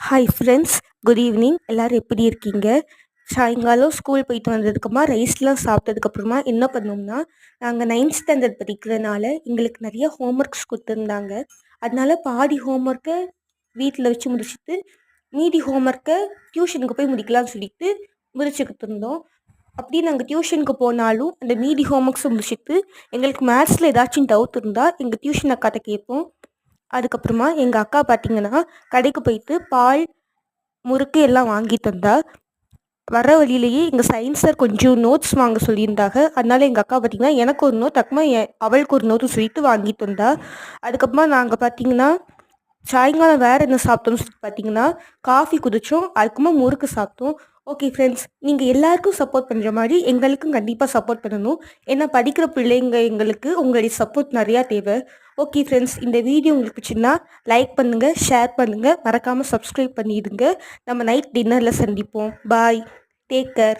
Hi friends, good evening. எல்லோரும் எப்படி இருக்கீங்க? சாயங்காலம் ஸ்கூல் போயிட்டு வந்ததுக்கப்புறமா ரைஸ்லாம் சாப்பிட்டதுக்கப்புறமா என்ன பண்ணோம்னா, நாங்கள் 9th ஸ்டாண்டர்ட் படிக்கிறனால எங்களுக்கு நிறைய ஹோம்ஒர்க்ஸ் கொடுத்துருந்தாங்க. அதனால பாதி ஹோம்ஒர்க்கை வீட்டில் வச்சு முடிச்சுட்டு மீதி ஹோம்ஒர்க்கை டியூஷனுக்கு போய் முடிக்கலாம்னு சொல்லிட்டு முடிச்சுக்கிட்டு இருந்தோம். அப்படி நாங்கள் டியூஷனுக்கு போனாலும் அந்த மீதி ஹோம்ஒர்க்ஸை முடிச்சுட்டு எங்களுக்கு மேத்ஸில் ஏதாச்சும் டவுட் இருந்தால் எங்கள் டியூஷன் அக்காட்ட கேட்போம். அதுக்கப்புறமா எங்கள் அக்கா பார்த்தீங்கன்னா கடைக்கு போயிட்டு பால், முறுக்கு எல்லாம் வாங்கி தந்தா. வர வழியிலேயே எங்கள் சயின்ஸ் சார் கொஞ்சம் நோட்ஸ் வாங்க சொல்லியிருந்தாங்க. அதனால எங்கள் அக்கா பார்த்தீங்கன்னா எனக்கு ஒரு நோட், அப்புறமா அவளுக்கு ஒரு நோட்டு சொல்லிட்டு வாங்கி தந்தா. அதுக்கப்புறமா நாங்கள் பார்த்தீங்கன்னா சாயங்காலம் வேறு என்ன சாப்பிட்டோம்னு சொல்லிட்டு பார்த்தீங்கன்னா காஃபி குடித்தோம். அதுக்கப்புறமா முறுக்கு சாப்பிட்டோம். ஓகே ஃப்ரெண்ட்ஸ், நீங்கள் எல்லாருக்கும் சப்போர்ட் பண்ணுற மாதிரி எங்களுக்கும் கண்டிப்பாக சப்போர்ட் பண்ணணும். ஏன்னா படிக்கிற பிள்ளைங்க எங்களுக்கு உங்களுடைய சப்போர்ட் நிறையா தேவை. ஓகே ஃப்ரெண்ட்ஸ், இந்த வீடியோ உங்களுக்கு பிடிச்சிருந்தா லைக் பண்ணுங்கள், ஷேர் பண்ணுங்கள், மறக்காமல் சப்ஸ்கிரைப் பண்ணிடுங்க. நம்ம நைட் டின்னரில் சந்திப்போம். பாய், டேக் கேர்.